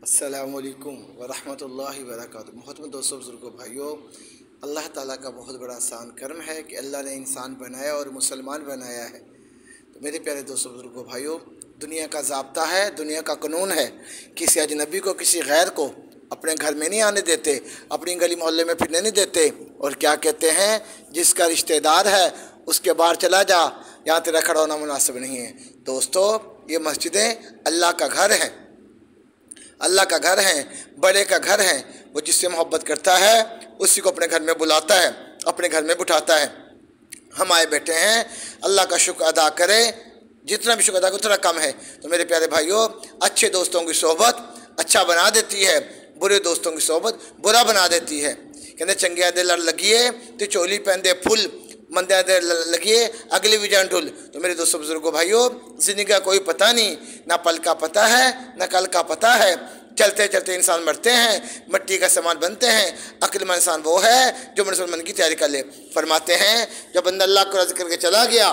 अस्सलामुअलैकुम वरहमतुल्लाहि वबरकातुहू। मोहतरम दोस्तों, बुजुर्गों, भाइयों, अल्लाह ताला का बहुत बड़ा आसान कर्म है कि अल्लाह ने इंसान बनाया और मुसलमान बनाया है। तो मेरे प्यारे दोस्तों, बुजुर्गों, भाइयों, दुनिया का ज़ाब्ता है, दुनिया का कानून है, किसी अजनबी को, किसी गैर को अपने घर में नहीं आने देते, अपनी गली मोहल्ले में फिरने नहीं देते। और क्या कहते हैं, जिसका रिश्तेदार है उसके बाहर चला जा, यहाँ तेरा खड़ा होना मुनासिब नहीं है। दोस्तों, ये मस्जिदें अल्लाह का घर है, अल्लाह का घर है, बड़े का घर है। वो जिससे मोहब्बत करता है उसी को अपने घर में बुलाता है, अपने घर में बिठाता है। हम आए बैठे हैं, अल्लाह का शुक्र अदा करें, जितना भी शुक्र अदा करें उतना कम है। तो मेरे प्यारे भाइयों, अच्छे दोस्तों की सोहबत अच्छा बना देती है, बुरे दोस्तों की सोहबत बुरा बना देती है। कहते चंगे दे लड़ लगिए तो चोली पहन दे फुल, मंदे दे लगिए अगली विजन ढुल। तो मेरे दोस्तों, बुजुर्गों, भाइयों, ज़िंदगी का कोई पता नहीं, ना पल का पता है ना कल का पता है। चलते चलते इंसान मरते हैं, मिट्टी का सामान बनते हैं। अक्लमंद इंसान वो है जो मुसलमान की तैयारी कर ले। फरमाते हैं, जब बंदा अल्लाह को रज़ करके चला गया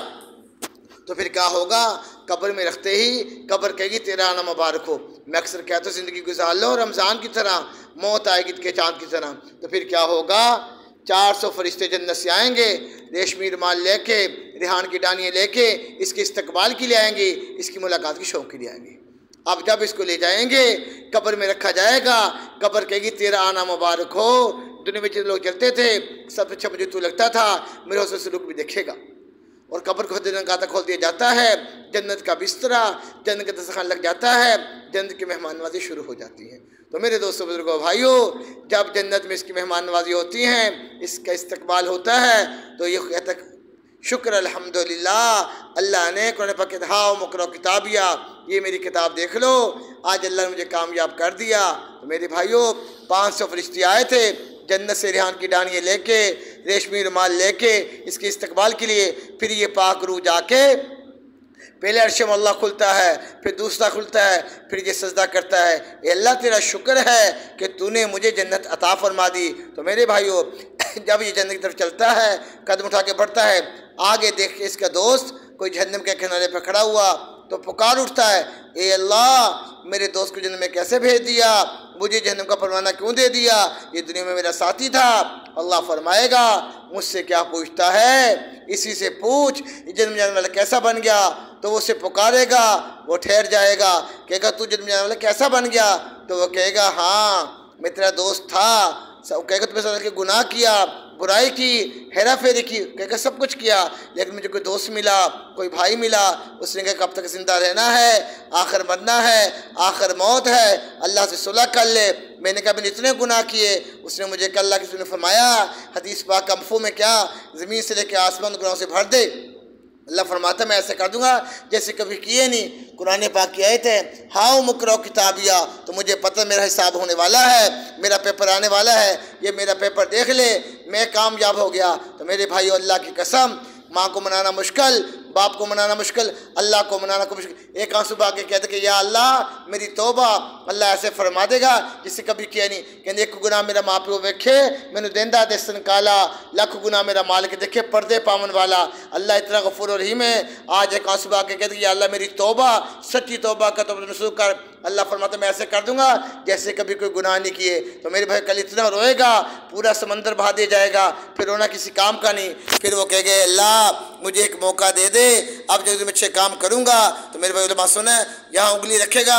तो फिर क्या होगा, कब्र में रखते ही कब्र कहेगी तेरा आना मुबारक हो। मैं अक्सर कहता हूँ, ज़िंदगी गुजार लो रमज़ान की तरह, मौत आएगी के चाँद की तरह। तो फिर क्या होगा, 400 फरिश्ते जन्नत से आएंगे, रेशमी रुमाल लेके, रिहान की डानियाँ लेके इसके इस्तकबाल के लिए आएंगे, इसकी मुलाकात की शौक़ के लिए आएंगे। अब जब इसको ले जाएंगे, कब्र में रखा जाएगा, कब्र कहेगी तेरा आना मुबारक हो। दुनिया में जितने लोग चलते थे, सबसे अच्छा मुझे तू लगता था, मेरे हुस्न सलूक भी देखेगा। और कब्र को गाता खोल दिया जाता है, जन्नत का बिस्तरा, जन्नत का दस्तरखान लग जाता है, जन्नत की मेहमान नवाजी शुरू हो जाती है। तो मेरे दोस्तों, बुजुर्गों, भाइयों, जब जन्नत में इसकी मेहमान नवाजी होती हैं, इसका इस्तकबाल होता है, तो ये कहता शुक्र अल्हम्दुलिल्लाह, अल्लाह ने कुरान पाक कहता हाओ मुकरो किताबिया, ये मेरी किताब देख लो, आज अल्लाह ने मुझे कामयाब कर दिया। तो मेरे भाइयों, 500 फरिश्ते आए थे जन्नत से रिहान की डानियाँ लेके, रेशमी रुमाल लेके इसके इस्तकबाल के लिए। फिर ये पाक रूह जाके पहले अर्श में अल्लाह खुलता है, फिर दूसरा खुलता है, फिर ये सजदा करता है, ए अल्लाह तेरा शुक्र है कि तूने मुझे जन्नत अता फरमा दी। तो मेरे भाइयों, जब ये जन्नत की तरफ चलता है, कदम उठा के बढ़ता है, आगे देख के इसका दोस्त कोई जहन्नम के किनारे पर खड़ा हुआ तो पुकार उठता है, ए अल्लाह, मेरे दोस्त को जन्नत में कैसे भेज दिया, मुझे जहन्नम का परवाना क्यों दे दिया, ये दुनिया में मेरा साथी था। अल्लाह फरमाएगा, मुझसे क्या पूछता है, इसी से पूछ, जन्म जाने वाला कैसा बन गया। तो वो उसे पुकारेगा, वो ठहर जाएगा, कहेगा तू जन्म जाने वाला कैसा बन गया। तो वो कहेगा हाँ मैं तेरा दोस्त था। सब कहेगा तुम्हें गुनाह किया, बुराई की, हेरा फेरी की, कहेगा सब कुछ किया, लेकिन मुझे कोई दोस्त मिला, कोई भाई मिला, उसने कहा कब तक जिंदा रहना है, आखिर मरना है, आखिर मौत है, अल्लाह से सुलह कर ले। मैंने कहा मैंने इतने गुनाह किए, उसने मुझे कल अल्लाह की फरमाया हदीस पाक का मफ़हूम में क्या, ज़मीन से लेकर आसमान गुनाहों से भर दे। अल्लाह फरमाता मैं ऐसे कर दूंगा जैसे कभी किए नहीं। कुरान पाक की आयत है, हाओ मुकरो किताबिया, तो मुझे पता मेरा हिसाब होने वाला है, मेरा पेपर आने वाला है, ये मेरा पेपर देख ले, मैं कामयाब हो गया। तो मेरे भाई, अल्लाह की कसम, माँ को मनाना मुश्किल, बाप को मनाना मुश्किल, अल्लाह को मनाना को मुश्किल। एक आंसू बहा के कहते कि या अल्लाह मेरी तौबा, अल्लाह ऐसे फरमा देगा जिससे कभी किया नहीं। कहते एक गुनाह मेरा माँ प्यो वेखे, मैंने देंदा देसन काला, लख गुनाह मेरा मालिक देखे पर्दे पावन वाला। अल्लाह इतना गफूर और रहीम है। आज एक आंसू बहा के कहते या अल्लाह मेरी तौबा, सच्ची तौबा का तौबा नसूख कर। अल्लाह फरमाता मैं ऐसे कर दूंगा जैसे कभी कोई गुनाह नहीं किए। तो मेरे भाई, कल इतना रोएगा पूरा समंदर बहा दे जाएगा, फिर रोना किसी काम का नहीं। फिर वो कहेगा अल्लाह मुझे एक मौका दे दे, अब जब मैं अच्छे काम करूँगा। तो मेरे भाई उलमा सुने, यहाँ उंगली रखेगा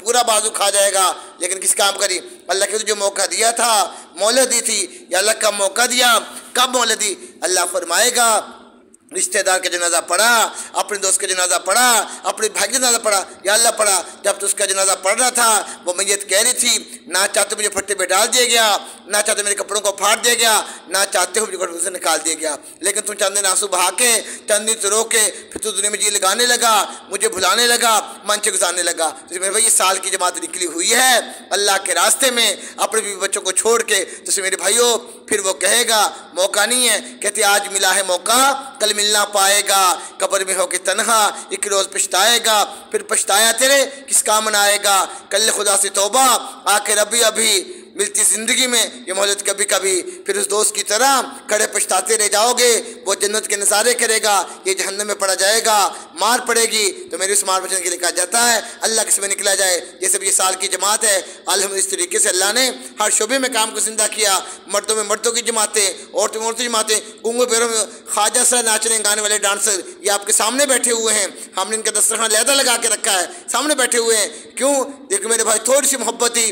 पूरा बाजू खा जाएगा, लेकिन किस काम करी। अल्लाह के जो मौका दिया था, मोहलत दी थी, या अल्लाह कब मौका दिया, कब मोहलत दी। अल्लाह फरमाएगा रिश्तेदार का जनाजा पढ़ा, अपने दोस्त का जनाजा पढ़ा, अपने भाई का जनाजा पढ़ा, या अल्लाह पढ़ा जब तो उसका जनाजा पढ़ रहा था, वो मैयत कह रही थी ना चाहते मुझे फट्टे पे डाल दिया गया, ना चाहते मेरे कपड़ों को फाड़ दिया गया, ना चाहते हुए मुझे से निकाल दिया गया, लेकिन तुम चंद दिन आंसू बहा के, चंद दिन तो रो के, फिर तू दुनिया में जी लगाने लगा, मुझे भुलाने लगा, मन से गुजारने लगा। तो मेरे भाई, ये साल की जमात निकली हुई है अल्लाह के रास्ते में अपने बीवी बच्चों को छोड़ के। तो मेरे भाइयों, फिर वो कहेगा मौका नहीं है, कहते आज मिला है मौका, कल मिलना पाएगा, कब्र में होके तन्हा एक रोज़ पछताएगा, फिर पछताया तेरे किस काम आएगा, कल खुदा से तौबा आके रबी अभी मिलती ज़िंदगी में ये मोहब्बत कभी कभी फिर उस दोस्त की तरह खड़े पछताते रह जाओगे। वो जन्नत के नज़ारे करेगा, ये जहन्नम में पड़ा जाएगा, मार पड़ेगी। तो मेरे उस मार बचने के लिए कहा जाता है अल्लाह के समय निकला जाए। जैसे भी ये साल की जमात है, अल्हम्दुलिल्लाह इस तरीके से अल्लाह ने हर शोबे में काम को जिंदा किया। मर्दों में मर्दों की जमातें, औरतों में औरतों की जमातें, गूंगे पैरों में ख्वाजा सा नाचने गाने वाले डांसर ये आपके सामने बैठे हुए हैं। हमने इनका दस्तरखान लहदा लगा के रखा है, सामने बैठे हुए हैं। क्यों? देखो मेरे भाई, थोड़ी सी मोहब्बत ही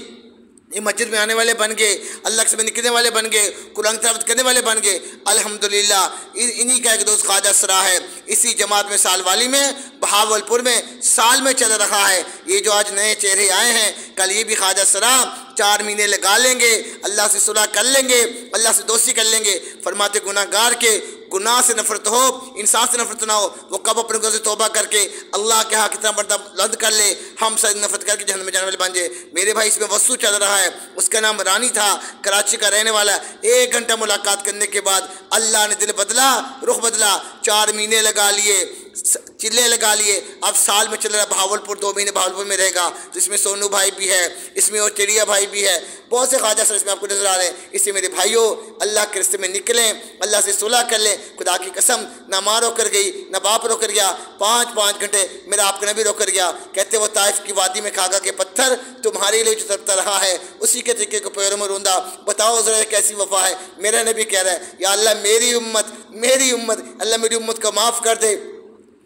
ये मस्जिद में आने वाले बन गए, अल्लाह से निकलने वाले बन गए, कुरान तिलावत करने वाले बन गए। अल्हम्दुलिल्लाह इन्हीं का एक दोस्त ख्वाजा सरा है। इसी जमात में साल वाली में बहावलपुर में साल में चल रहा है। ये जो आज नए चेहरे आए हैं, कल ये भी ख्वाजा सरा 4 महीने लगा लेंगे, अल्लाह से सुलह कर लेंगे, अल्लाह से दोस्ती कर लेंगे। फरमाते गुनाहगार के गुनाह से नफरत हो, इंसान से नफरत ना हो, वो कब अपने गुनाह से तौबा करके अल्लाह के यहाँ कितना बड़ा लंद कर ले, हम सब नफरत करके जहन्नम में जाने वाले बन जाए। मेरे भाई इसमें वस्तु चल रहा है, उसका नाम रानी था, कराची का रहने वाला। 1 घंटा मुलाकात करने के बाद अल्लाह ने दिल बदला, रुख बदला। 4 महीने लगा लिए, चिल्ले लगा लिए, अब साल में चल रहा है। भावलपुर 2 महीने भावलपुर में रहेगा। तो इसमें सोनू भाई भी है, इसमें और चिड़िया भाई भी है, बहुत से ख्वाजा सर इसमें आपको नजर आ रहे हैं। इससे मेरे भाइयों अल्लाह के रिश्ते में निकलें, अल्लाह से सुलह कर लें। खुदा की कसम, ना माँ रोक कर गई, ना बाप रोक कर गया। 5-5 घंटे मेरा आपका नबी रोक कर गया। कहते वो ताइफ की वादी में खागा के पत्थर तुम्हारे लिए जो तरता रहा है, उसी के तरीके को पैरों में रोंदा। बताओ जरा कैसी वफा है। मेरा नबी कह रहा है या अल्लाह मेरी उम्मत अल्लाह मेरी उम्मत को माफ़ कर दे।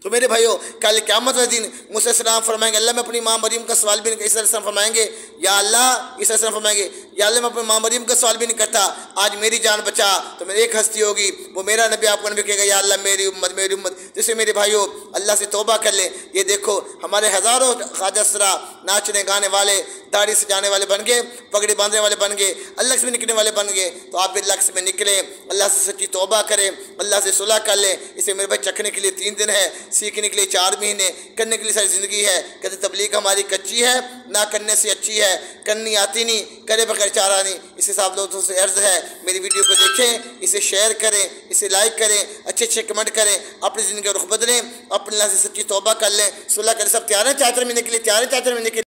तो मेरे भाइयों कल क़यामत वाले दिन मूसा अलैहिस्सलाम फरमाएंगे अल्लाह मैं अपनी माँ मरियम का सवाल भी नहीं, ईसा अलैहिस्सलाम फरमाएंगे या अल्लाह, ईसा अलैहिस्सलाम फरमाएंगे या अल्लाह मैं अपनी माँ मरियम का सवाल भी नहीं करता, आज मेरी जान बचा। तो मेरी एक हस्ती होगी, वो मेरा नबी आपको नबी कहेगा या अल्लाह मेरी उम्मत। जिससे मेरे भाइयों अल्लाह से तौबा कर ले। ये देखो हमारे हज़ारों ख्वाजा सरा नाचने गाने वाले, दाढ़ी सजाने वाले बन गए, पगड़ी बांधने वाले बन गए, अल्लाह से निकलने वाले बन गए। तो आप भी अल्लाह से निकले, अल्लाह से सच्ची तौबा करें, अल्लाह से सुलह कर लें। इसे मेरे भाई चखने के लिए 3 दिन है, सीखने के लिए 4 महीने, करने के लिए सारी ज़िंदगी है। कहते तबलीग हमारी कच्ची है, ना करने से अच्छी है, करनी आती नहीं, करे बगैर चारा नहीं। इस हिसाब दोस्तों से अर्ज़ है मेरी वीडियो को देखें, इसे शेयर करें, इसे लाइक करें, अच्छे कमेंट करें, अपनी ज़िंदगी का रुख बदलें, अपने अल्लाह से सच्ची तौबा कर लें, सुलह करें। सब तैयार हैं 4 महीने के लिए, तैयार हैं 4 महीने के लिए।